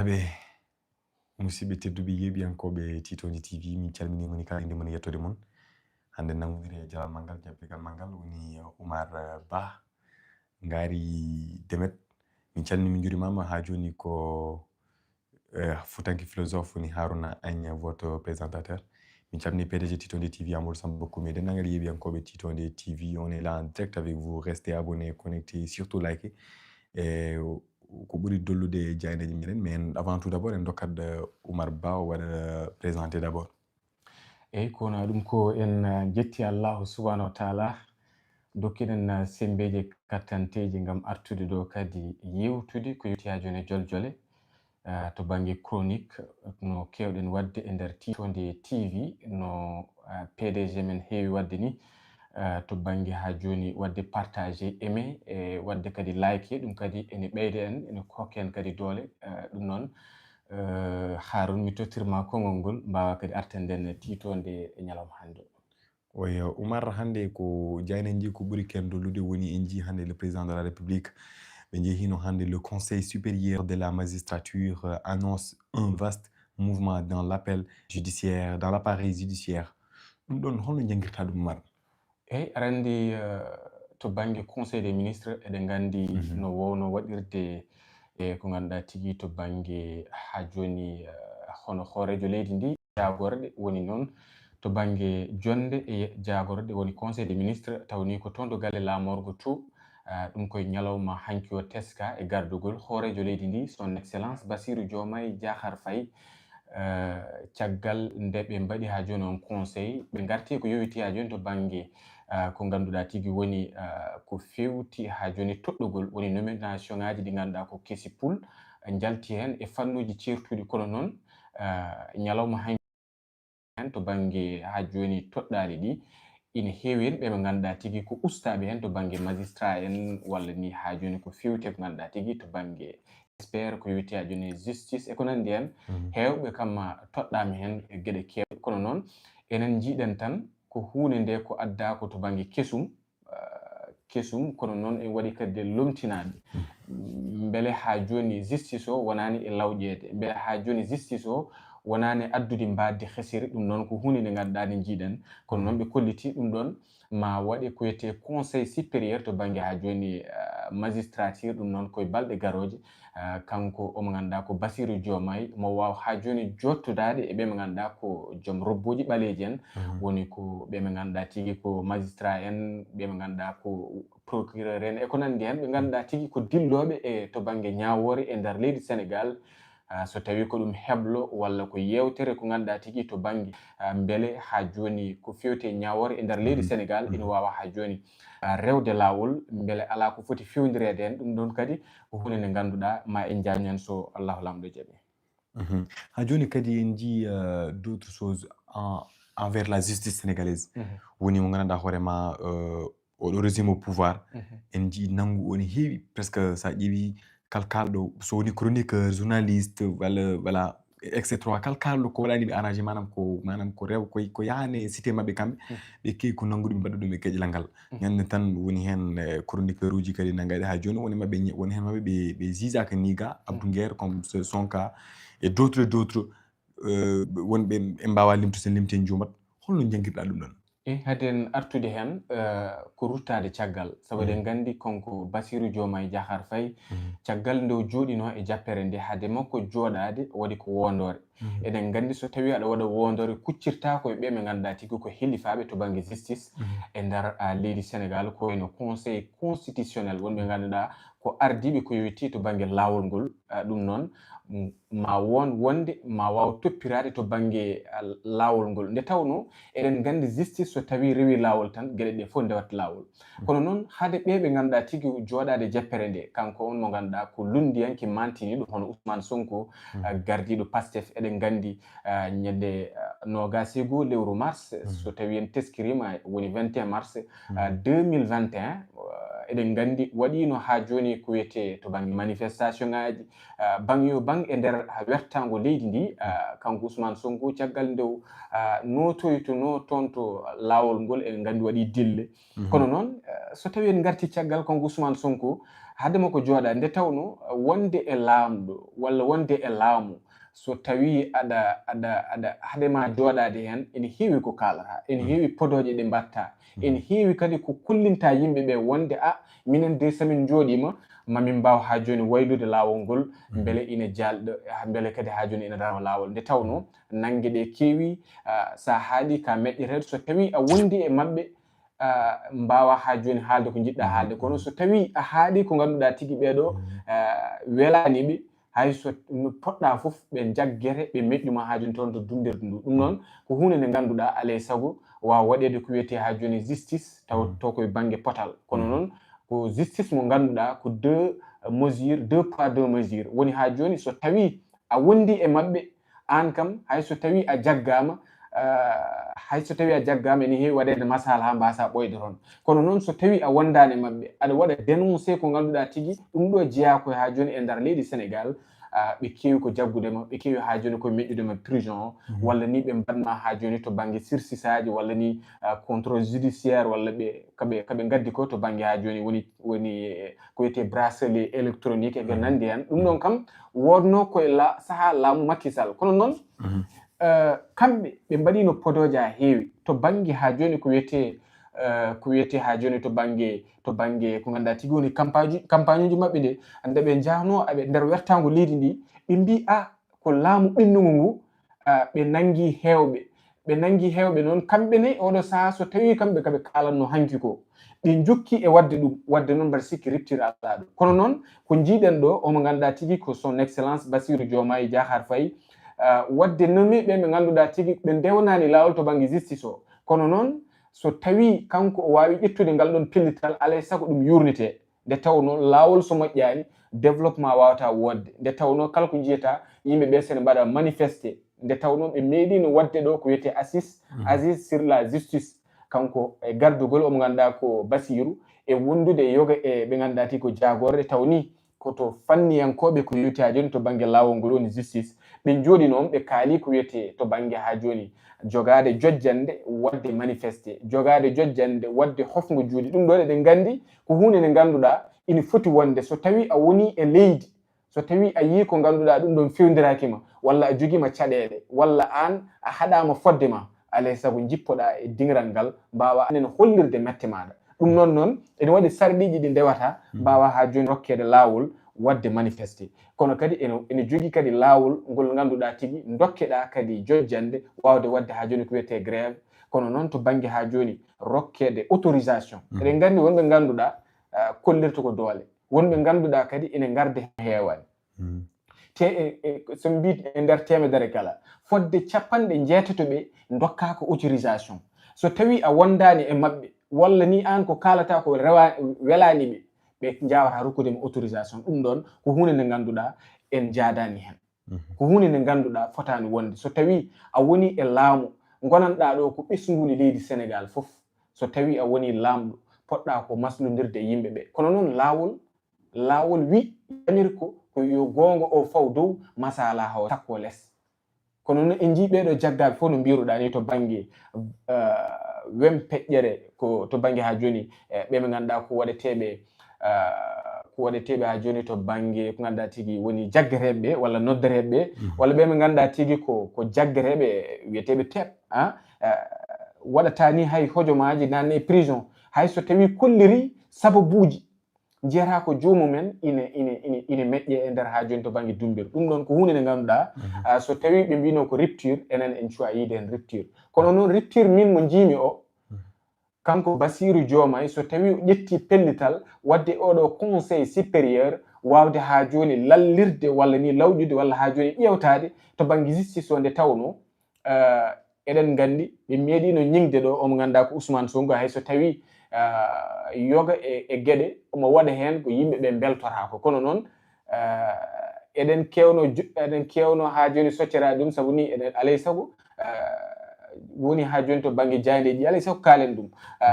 Abe musidɓe tedduɓe yeeɓiyankoɓe Titondi TV min calmini moni kala inde mon e yettode mon. Hande namdiri e jalal mangal jabbegal mangal woni Oumar Ba ngari Demet. Min calmini min jurimama ha joni ko Foutanki philosophe woni Harouna Agne votre présentateur. Min calmini PDG Titondi TV Amadou Samba Koumi dendagal yeeɓiyankoɓe Titondi TV. On est là en direct avec vous. Restez abonnés, connectés, surtout likez. Et ko ɓuri dollude jaynaji meɗen mais avant tout d'abord en dokkat Oumar Ba o waɗa présenté d'abord. eyyi kono ɗum ko en jetti Allahu subhanahu wa taala dokkiɗen sembeje kattanteje gam artude ɗo kadi yewtude ko yetti joni joljole to banggue chronique no kewɗen wadde e nder Titondi TV no PDG men heewi wadde ni to banggue ha joni wadde partagé aimé e wadde kadi like ɗum kadi ene ɓeyda en ene hokka en kadi doole ɗum noon Haroun mi tottirma kongol ngol mbawa kadi artanden Titonde e ñalawma hande o. Oui, Oumar hande ko jaynaji ko ɓuri ken dollude woni en jii hande le président de la République ɓe jeehino hande le Conseil supérieur de la magistrature annonce un vaste mouvement dans l'appel judiciaire dans l'appareil judiciaire. ɗum ɗon holno jangguirta ɗum Oumar? eyyi aɗa andi to banggue conseil des ministres eɗen gandi no wowno waɗirde e ko ganduɗa tigui to banggue ha joni hono hoorejo leydi ndi jagorɗe woni noon to banggue jonde e jagorɗe woni conseil des ministres tawni ko toon ɗo galle lamorgo to ɗum koye ñalawma hanki o teska e gardugol hoorejo leydi ndi son excellence Bassirou Diomaye Diakhar Faye caggal nde ɓe mbaɗi ha joni on conseil ɓe garti ko yowiti ha joni to banggue ko ganduɗa tigui woni ko fewti ha joni toɗɗogol woni nomination ngaji ɗi ganduɗa ko keesi poul jalti hen e fannuji certuɗi kono noon ñalawma hen to banggue ha joni toɗɗali ɗi ina heewi hen ɓe ganduɗa tigui ko ustaɓe hen to banggue magistrat en walla ni ha joni ko fewti ko ganduɗa tigui to banggue expert ko yowiti ha joni justice e ko nandi hen hewɓe kamma toɗɗama hen e gueɗe kewɗe kono noon enen jiiɗen tan ko hunde nde ko addako to banggue kesum kono noon en waɗi kadi lomtinaɗe beele ha joni justice o wonani e lawƴede beele ha joni justice o wonani addude mbadde hesiri ɗum noon ko hunde nde ganduɗa nde jiiɗen kono noon ɓe kolliti ɗum ɗon ma waɗe ko wiyete conseil supérieur to banggue ha joni magistrature ɗum noon koye balɗe garoje kanko omo ganduɗa ko Bassirou Diomaye mo waw ha joni jottodade e ɓe mo ganduɗa ko joom robboji ɓaleji en woni ko ɓe mo ganduɗa tigui ko magistrat en ɓe mo ganduɗa ko procureur en e ko nandi hen ɓe ganduɗa tigui ko dilloɓe e to banggue ñawore e nder leydi Sénégal so tawi ko ɗum heblo walla ko yewtere ko ganduɗa tigui to banggue beele ha joni ko fewti e ñawore e nder leydi Sénégal ina wawa ha joni rewde lawol beele ala ko foti fewdirede hen ɗum ɗon kadi ko hunde nde ganduɗa ma en jañu hen so Allahu lamɗo jaaɓi. Ha joni kadi en jii d'autres choses envers la justice sénégalaise woni mo ganduɗa hoorema oɗo régime au pouvoir en jii nanggu oni heewi presque sa ƴeewi kala kalɗo so woni chroniqueur journaliste walla voilà etc kala kalɗo ko waɗaniɓe arrangé manam ko rew ko yahane cité mabɓe kamɓe ɓe kewi ko nanggude ɓe mbaɗa ɗum e gueƴal ngal ñande tan woni hen chroniqueur uji kadi naggaɗe ha joni woni hen mabɓe ɓe jijaka ni ga Abdou Nguer comme son cas et d'autres wonɓe en mbawa limtu sen limti en juumat holno jangguirɗa ɗum ɗon? hade en artude hen ko ruttade caggal saabu eɗen gandi konko Bassirou Diomaye Diakhar Faye caggal nde o jooɗino e jappere nde haade makko jooɗade waɗi ko wondore eɗen gandi so tawi aɗa waɗa wondore kuccirta koye ɓe ɓe ganduɗa tigui ko hellifaɓe to banggue justice e nder leydi Sénégal ko wayno conseil constitutionnel wonɓe ganduɗa ko ardiɓe ko yowiti to banggue lawol ngol ɗum noon ma wonde ma waw toppirade to banggue lawol ngol nde tawno eɗen gandi justice so tawi rewi lawol tan gueɗe ɗe fof ndewat lawol kono noon haade ɓe ganduɗa tigui jooɗade jappere nde kanko on mo ganduɗa ko lundiyanke mantiniɗo hono Ousmane Sonko gardiɗo Pastef eɗen gandi ñande nogas e goho lewru mars so tawi en teskirima woni 21 mars 2021 eɗen gandi waɗino ha joni ko wiyete to banggue manifestation ngaji bang yo bang e nder wertago leydi ndi kanko Ousmane Sonko caggal nde notoytuno toon to lawol ngol en gandi waɗi dille kono noon so tawi en garti caggal kanko Ousmane Sonko hade mako jooda nde tawno wonde e laamdo walla wonde e laamu so tawi ada hade ma joodade hen ene heewi ko kalata ene heewi podoje de batta ene heewi kadi ko kullinta yimbe be wonde minen de samin joodima mamin baw ha joni waylude laawol ngol bele ina jaldo bele kadi ha joni ina rawa laawol nde tawno nangue de keewi sa haali ka meƴƴete so tawi a wondi e mabbe mbawa ha joni haalde ko jidda haalde kono so tawi a haali ko ganduda tigi beedo welani be hayso no podda fof be jaggere be meƴƴuma ha joni ton to dundirdu ndu dum non ko hunde nde ganduda alay sago wa wadede ko wiyete ha joni justice taw to koy bange potal kono non ko justice mo ganduda ko deux poids deux mesures woni ha joni so tawi a wondi e mabbe an kam hayso tawi a jaggama hayso tawi a jaggama ene heewi wadede masala ha mbasa boyde ton kono non so tawi a wondani mabbe ada wada dénoncer ko ganduda tigi dum do jiya ko ha joni e dar leydi Sénégal be keewi ko jaggude ma be keewi ha joni ko meƴƴude ma prison walla ni be banma ha joni to bangi sirsisaji walla ni contrôle judiciaire walla be kabe gaddi ko to bangi ha joni woni ko yete bracelet électronique e nandi hen dum non kam wodno ko la saha laamu Macky Sall kono non kambe be mbadino podoje ha heewi to bangi ha joni ko wiyete ha joni to bangi ko ganda tigi woni campagne uji mabbe de ande be jahno abe der wertango leydi ndi be mbi ko laamu binnugo ngu be nangi hewbe non kambe ne odo sa so tawi kambe kabe kalanno hanki ko be jukki e wadde non bar sikki rupture alado kono non ko jiden do o mo ganda tigi ko son excellence Bassirou Diomaye Diakhar Faye wadde nomi be ganduda tigi be dewnani lawol to bangi justice o kono non so tawi kanko o wawi ƴettude ngal don pellital alay sago dum yurnite de tawno lawol so moƴƴani développement wawata wodde de tawno kala ko jiyata yimbe be sen bada manifester de tawno be medino wadde do ko wiyete assise sur la justice kanko e gardugol o mo ganda ko Bassirou e wondude yoga e be ganda ti ko jagorde tawni ko to fanniyankobe ko yiti ha joni to bange lawol ngol woni justice be jodi non be kaali ko wiyete to bange ha joni jogade jojjande wadde manifester jogade jojjande wadde hofngo juudi dum do de gandi ko hunde ne ganduda ina foti wonde so tawi a woni e leydi so tawi a yi ko ganduda dum don fewdirakima walla a jogima cadede walla an a hadama fodde ma alay sago jippoda e dingiral ngal bawa anen hollirde mette maada dum non ene wadi sardiji di dewata bawa ha joni rokkede lawol wadde manifester kono kadi ene jogi kadi lawol ngol ganduda tigi dokkeda kadi jojjande wawde wadde ha joni ko wiyete grève kono non to bangi ha joni rokkede autorisation ene gandi wonbe ganduda kollirto ko doole wonbe ganduda kadi ene garde heewani te so mbi e nder temedere kala fodde capande jeetato be dokka ko autorisation so tawi a wondani e mabbe walla ni an ko kalata ko welani be jawata rokkude mo autorisation dum don ko hunde ne ganduda en jaadani hen ko hunde ne ganduda fotani wonde so tawi a woni e laamu gonanda do ko besnguli leydi Sénégal fof so tawi a woni lamdo podda ko maslundirde yimbe be kono non lawol wi anirko ko yo gongo o faw dow masala haw takko les kono non en jibe do jaggabe fo no biruda ni to bangi wem peƴƴere ko to bangi ha joni be me ganda ko wadetebe ha joni to bangi ko ganda tigi woni jaggerebe walla nodderebe walla be me ganda tigi ko jaggerebe wiyetebe tep wadata ni hay hojomaji nanne prison hay so tawi kolliri sababuji jera ko joomumen ine meƴƴe e nder ha joni to bangi dumbir dum non ko hunde ne ganduda so tawi be mbino ko rupture enen en cuwa yide en rupture kono non rupture min mo jimi o kanko Bassirou Diomaye so tawi ƴetti pellital wadde odo conseil supérieur wawde ha joni lallirde walla ni lawjude walla ha joni ƴewtade to bangi justice onde tawno eden gandi be medino nyingde do o mo ganda ko Ousmane Sonko hay so tawi yoga e gede mo wada hen ko yimbe be beltora ko kono non eden kewno ha joni soccera dum sabu ni eden alay sago woni ha joni to bangi jayndeji alay sago kalen dum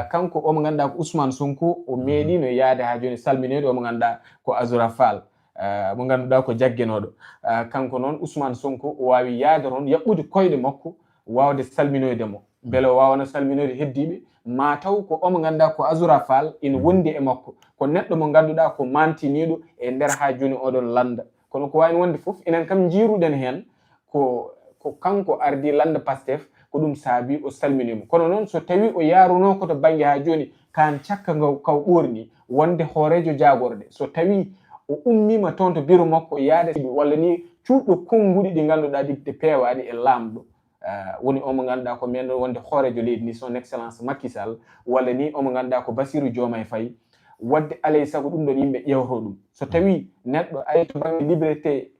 kanko o mo ganda ko Ousmane Sonko o medino yaade ha joni salminede o mo ganda ko Azoura Fall mo ganduda ko jaggenodo kanko non Ousmane Sonko o wawi yaade ron yabbude koyde makko wawde salminoyde mo beele wawana salminode heddiɓe mataw ko omo ganduɗa ko Azoura Fall ina wondi e makko ko neɗɗo mo ganduɗa ko mantiniɗo e nder ha joni oɗon landa kono ko wani wonde foof enen kam jiruɗen hen ko kanko ardi landa Pastef ko ɗum saabi o salminimo kono noon so tawi o yaruno koto banggue ha joni kan cakka kaw ɓorni wonde hoorejo jagorde so tawi o ummima toon to bureau makko yaade walla ni cuuɗɗo konnguɗi ɗi ganduɗa ɗi peewani e lamɗo woni omo ganduɗa ko men wonde hoorejo leydi ni son excellence Macky Sall walla ni omo ganduɗa ko Bassirou Diomaye Faye wadde alay saago ɗum ɗon yimɓe ƴewto ɗum so tawi neɗɗo ari to banggue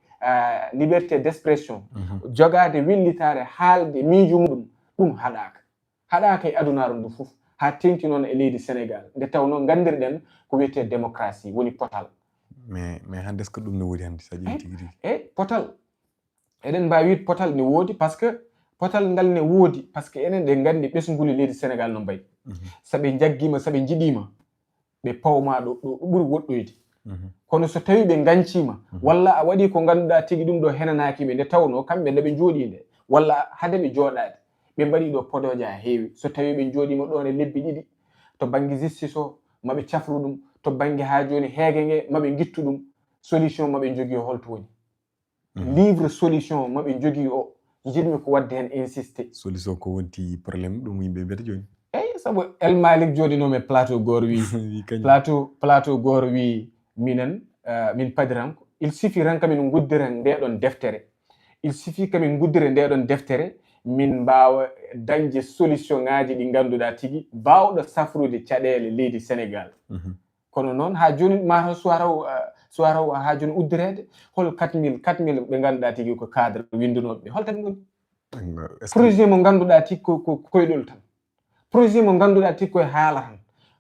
liberté d'expression jogade willitare haalde miiju muɗum ɗum haɗaka e adunaru ndu fof ha tengti noon e leydi Sénégal nde tawno gandirɗen ko wiyete démocratie woni potal mais hande est ce que ɗum ne woodi hande sa ƴeewi tigi tigi potal eɗen mbawi wiide potal ne woodi par ce que potal ngal ne woodi par ce que enen ɗe gandi ɓesguli leydi Sénégal no mbayi saɓe jagguima saɓe jiɗima ɓe pawma ɗo ɓuuri woɗɗoyde kono so tawi ɓe gancima walla a waɗi ko ganduɗa tigi ɗum ɗo henanakiɓe nde tawno kamɓe nde ɓe jooɗi nde walla hade ɓe jooɗade ɓe mbaɗi ɗo podoje ha heewi so tawi ɓe jooɗima ɗon e lebbi ɗiɗi to banggue justice o maɓe cafru ɗum to banggue ha joni heege nge maɓe guittu ɗum solution maɓe jogui o holto woni livre solution maɓe jogui o jiɗmi ko wadde hen insisté solution ko wonti probléme ɗum yimɓe mbiyata joni eyyi saabu El Malick jooɗinome plateau goto wi plateau goto wi minen min padiranko il suffit tan kamin guddiren ndeɗon deftere il suffit kamin guddire ndeɗon deftere min mbawa dañde solution ngaji ɗi ganduɗa tigi bawɗo safrude caɗele leydi Sénégal kono noon ha joni mataw suwaraw ha joni uddirede hol 4000 ɓe ganduɗa tigi ko cadre windunoɓe ɓe holtati ɗum projet mo ganduɗa tigi ko koyɗol tan projet mo ganduɗa tigi koye haala tan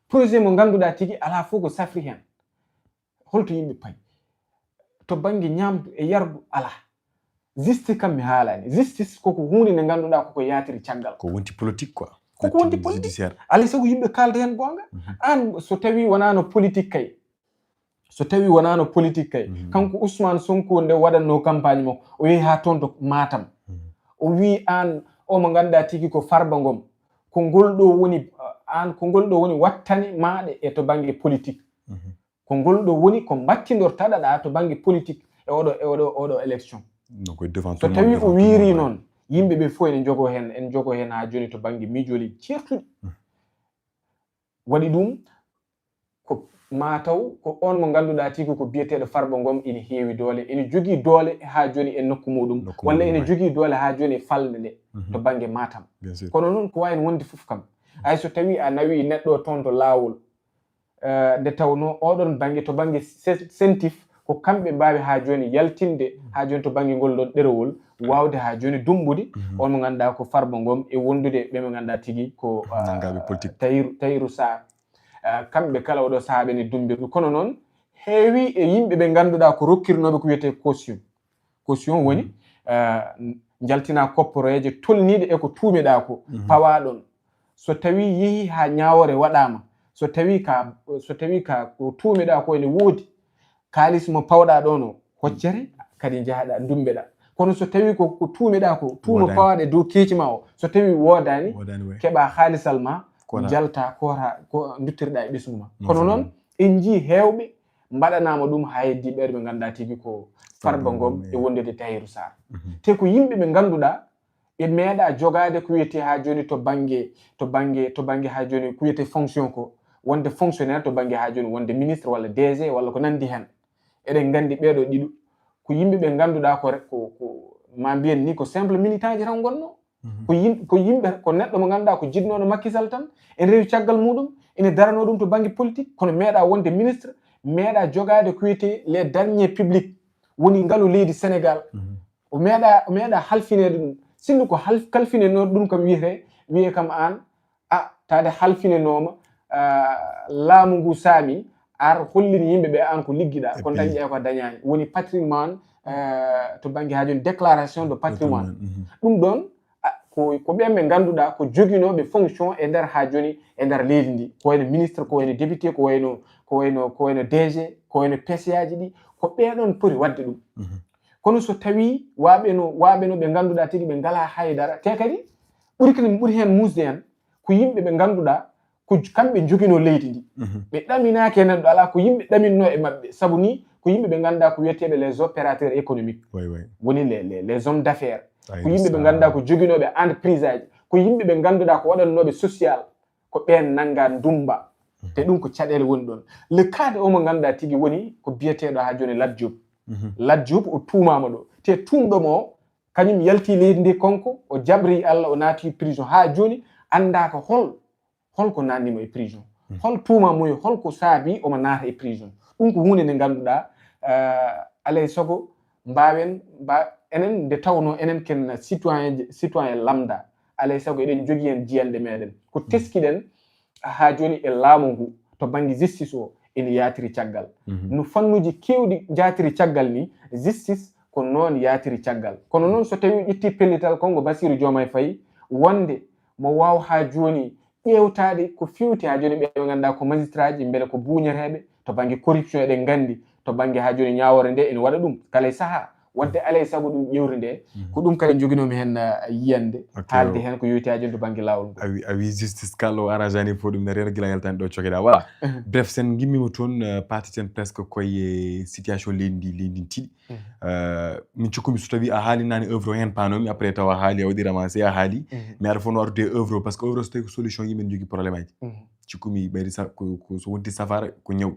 projet mo ganduɗa tigi ala fof ko safri hen holto yimɓe payi to banggue ñamdu e yardu ala justice kam mi haalani justice koko hunde nde ganduɗa koko yatiri caggal ko wonti politique quoi koko wonti politique alay saago yimɓe kalda hen gonga an so tawi wonano politique kay so tawi wonano politique kay kanko Ousmane Sonko nde waɗanno campagne makko o yeehi ha toon to Matam o wi an omo ganduɗa tigi ko Farba Ngom ko ngol ɗo woni an ko ngol ɗo woni wattane maɗe e to banggue politique ko ngol ɗo woni ko battidortaɗaɗa to banggue politique e oɗo élection so tawi o wiiri noon yimɓeɓe fof en jogo hen ha joni to banggue miijoli certuɗi waɗi ɗum ko mataw ko on mo ganduɗa tigi ko biyeteɗo Farba Ngom ina heewi doole ene jogui doole ha joni e nokku muɗum walla ene jogui doole ha joni e falde nde to banggue Matam kono noon ko wayno wonde foof kam hay so tawi a nawi neɗɗo toon to lawol nde tawno oɗon banggue to banggue sentif ko kamɓe mbawi ha joni yaltinde ha joni to banggue ngol ɗon ɗerewol wawde ha joni dumbude on mo ganduɗa ko Farba Ngom e wondude ɓe mo ganduɗa tigui ko nangaɓe politique Tahirou Sarr kamɓe kala oɗo saaha ɓene dumbir kono noon heewi e yimɓe ɓe ganduɗa ko rokkirnoɓe ko wiyete caution woni jaltina copporoje tolniɗe eko tuumeɗa ko pawaɗon so tawi yeehi ha ñawore waɗama so tawi ka ko tuumeɗa ko ene woodi kalis mo pawɗa ɗon o hoccere kadi jaaɗa dumbeɗa kono so tawi ko tuumeɗa ko tuuma pawaɗe dow keecima o so tawi wodani keɓa haalisal ma jalta ko duttirɗa e ɓesgu ma kono noon en jii hewɓe mbaɗanama ɗum ha heddi ɓeɗo ɓe ganduɗa tigi ko Farba Ngom e wondude Tahirou Sarr te ko yimɓe ɓe ganduɗa ɓe meeɗa jogade ko wiyete ha joni to banggue ha joni ko wiyete fonction ko wonde fonctionnaire to banggue ha joni wonde ministre walla DG walla ko nandi hen eɗen gandi ɓeɗo ɗiɗo ko yimɓe ɓe ganduɗa ko ma mbiyen ni ko simple militant ji tan gonno ko yimɓe ko neɗɗo mo ganduɗa ko jiɗnoɗo Macky Sall tan ene rewi caggal muɗum ene darano ɗum to banggue politique kono meeɗa wonde ministre meeɗa jogade ko wiyete les deniers publics woni ngaalu leydi Sénégal o meeɗa halfinede ɗum sinno ko kalfineno ɗum kam wiye kam an tade halfinenoma laamu ngu saami ar hollini yimɓeɓe an ko ligguiɗa ko dañƴe ko dañani woni patrimoine to banggue ha joni déclaration de patrimoine ɗum ɗon ko ɓen ɓe ganduɗa ko joguinoɓe fonction e nder ha joni e nder leydi ndi ko wayno ministre ko wayno député ko wayno DG ko wayno PCA ji ɗi ko ɓeɗon poti wadde ɗum kono so tawi waɓe no ɓe ganduɗa tigi ɓe ngala haydara te kadi ɓuri kadi ɓuri hen musde en ko yimɓe ɓe ganduɗa ko kamɓe jogino leydi ndi ɓe ɗaminaki enen ɗo ala ko yimɓe ɗaminno e maɓɓe sabu ni ko yimɓe ɓe ganduɗa ko wiyeteɓe les opérateurs économiques woni les hommes d'affaires ko yimɓe ɓe ganduɗa ko joginoɓe entreprise aji ko yimɓe ɓe ganduɗa ko waɗannoɓe social ko ɓen nanga ndumba te ɗum ko caɗele woni ɗon le cas de omo ganduɗa tigui woni ko biyeteɗo ha joni Lat Diop Lat Diop o tuumama ɗo te tumɗomo o kañum yalti leydi ndi konko o jabri Allah o naati prison ha joni anda ko holko nannimo e prison hol tuuma moy holko saabi omo naata e prison ɗum ko hunde nde ganduɗa alay sago mbawen enen nde tawno enen ken citoyen lambda alay sago eɗen jogui hen jiyanɗe meɗen ko teskiɗen ha joni e laamu ngu to banggue justice o ene yatiri caggal no fannuji kewɗi jatiri caggal ni justice ko noon yatiri caggal kono noon so tawi ƴetti pellital kongo Bassirou Diomaye Faye wonde mo waw ha joni ƴewtade ko fewti ha joni ɓe ganduɗa ko magistrat ji beele ko buñeteɓe to banggue corruption eɗen gandi to banggue ha joni ñawore nde ene waɗa ɗum kala saaha wadde alay sago ɗum ƴewri nde ko ɗum kadi joguinomi hen yiyande haalde hen ko yowti ha joni to banggue lawol ngol a wi justice kallo arrangani fo ɗum ne rero gila yaltani ɗo cokeɗa voilà bref sen gimmima toon patiten presque koye situation leydi tiiɗi min cikkumi so tawi a haali nani œuvre o hen panomi après tawa haali a waɗi ramassé a haali mais aɗa fonno ardude œuvre o par ce que œuvre o so tawi ko solution yimɓe jogui probléme aji cikkumi ɓayde so wonti safara ko ñaw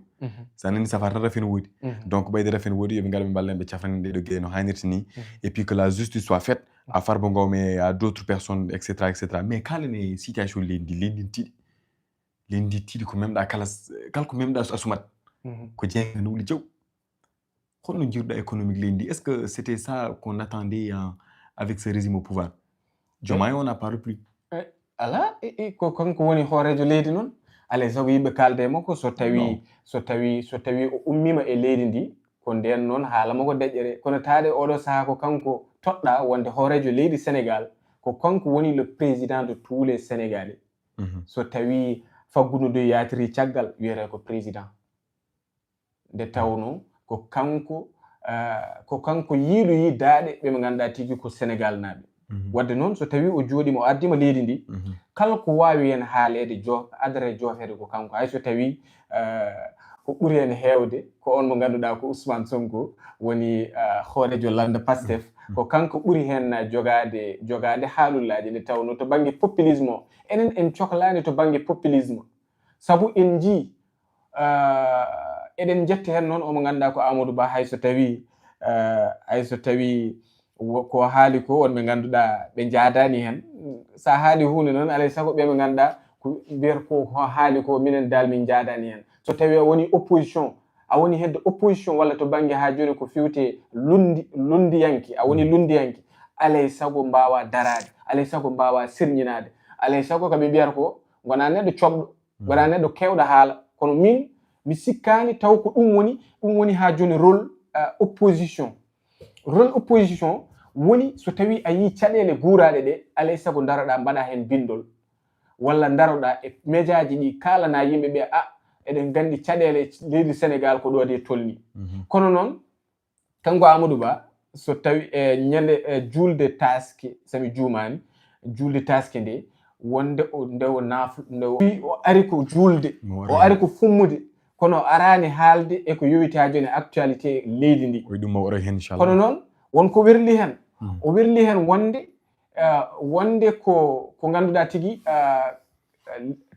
sa nani safara tan rafene woodi donc ɓayde rafene woodi yoɓe ngal ɓe ballen ɓe cafrani ɗeɗo gueɗe no hannirta ni et puis que la justice soit faite à Farba Ngom et à d'autres personnes etc mais kalane situation leydi tiiɗi ko memɗa kala ko memɗa so asumat ko jeeyga nowli jaw holno jiruɗa économique leydi est ce que c'était ça qu'on attendait avec ce régime au pouvoir Diomaye on n'a pas repris ala ko kanko woni hoorejo leydi noon alay sago yimɓe kalde makko so tawi o ummima e leydi ndi ko nden noon haala makko deƴƴere kono taade oɗo saaha ko kanko toɗɗa wonde hoorejo leydi Sénégal ko kanko woni le président de tous les Sénégalais so tawi faggunude yatiri caggal wiyete ko président nde tawno ko kanko yiiloyi daaɗe ɓe ganduɗa tigui ko Sénégal naaɓe wadde noon so tawi o jooɗima o ardima leydi ndi kala ko wawi hen haalede adare joofede ko kanko hay so tawi ko ɓuuri hen heewde ko on mo ganduɗa ko Ousmane Sonko woni hoorejo lande Pastef ko kanko ɓuuri hen jogade haalullaji nde tawno to banggue populisme o enen en cohlani to banggue populisme saabu en jii eɗen jetti hen noon omo ganduɗa ko Amadou Ba hay so tawi ko haali ko wonɓe ganduɗa ɓe jaadani hen sa haali hunde noon alay sago ɓe ganduɗa ko mbiyata ko haali ko minen dal min jaadani hen so tawi a woni opposition a woni hedde opposition walla to banggue ha joni ko fewte lundiyanki a woni lundiyanki alay sago mbawa darade alay sago mbawa sirñinade alay sago kaɓe mbiyata ko gona neɗɗo coɓɗo gona neɗɗo kewɗo haala kono min mi sikkani taw ko ɗum woni ha joni rôle opposition woni so tawi a yi caɗele guuraɗe ɗe alay sago daroɗa mbaɗa hen bindol walla daroɗa e médiaji ɗi kalana yimɓeɓe eɗen gandi caɗele leydi Sénégal ko ɗo de tolni kono noon kanko Amadou Ba so tawi ñande julde taske sami juumani julde taske nde wonde o ari ko julde o ari ko fummude kono arani haalde eko yowiti ha joni actualité leydi ndi kono noon wonko werli hen o werli hen wonde ko ganduɗa tigui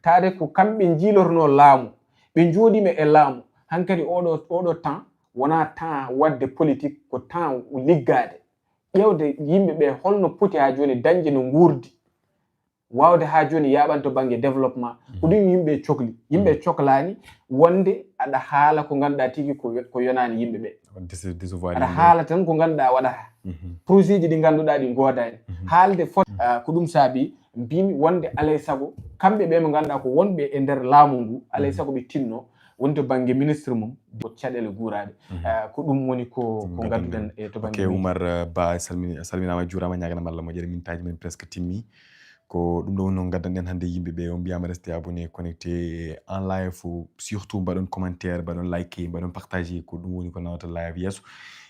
taade ko kamɓe jiilorno laamu ɓe jooɗima e laamu hankkadi oɗo temps wona temps wadde politique ko temps liggade ƴewde yimɓeɓe holno poti ha joni dañde no guurdi wawde ha joni yaɓanto banggue développement ko ɗum yimɓe cohli yimɓe cohlani wonde aɗa haala ko ganduɗa tigui ko yonani yimɓeɓe aɗa haala tan ko ganduɗa waɗata projet ji ɗi ganduɗa ɗi godani haalde fot ko ɗum saabi mbimi wonde alay sago kamɓe ɓe mo ganduɗa ko wonɓe e nder laamu ngu alay sago ɓe tinno wonde banggue ministre mum ko caɗele guuraɗe ko ɗum woni ko ganduɗen e to banggue Oumar Ba salminama juurama ñaganama Allah moƴƴere mintaji men presque timmi ko ɗum ɗo non gaddanɗen hannde yimɓe ɓe on mbiyama rester abonné connecté en live surtout mbaɗon commentaire mbaɗon like mbaɗon partager ko ɗum woni ko nawata live yesso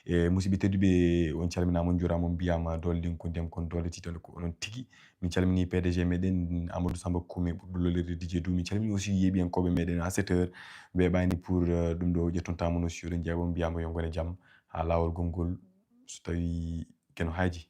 e musidɓe tedduɓe on calminama on jurama on mbiyama dole ndinku ndem kon dole titande ko onon tigui min calmini PDG meɗen Amadou Samba Koumi ɓurɗo lollirde DJ Dou min calmini aussi yeeɓiyankoɓe meɗen à 7h weeɓani pour ɗum ɗo ƴettontamo no si oɗon jeeya on mbiyama yo gone jaam ha lawol gongol so tawi keno haaji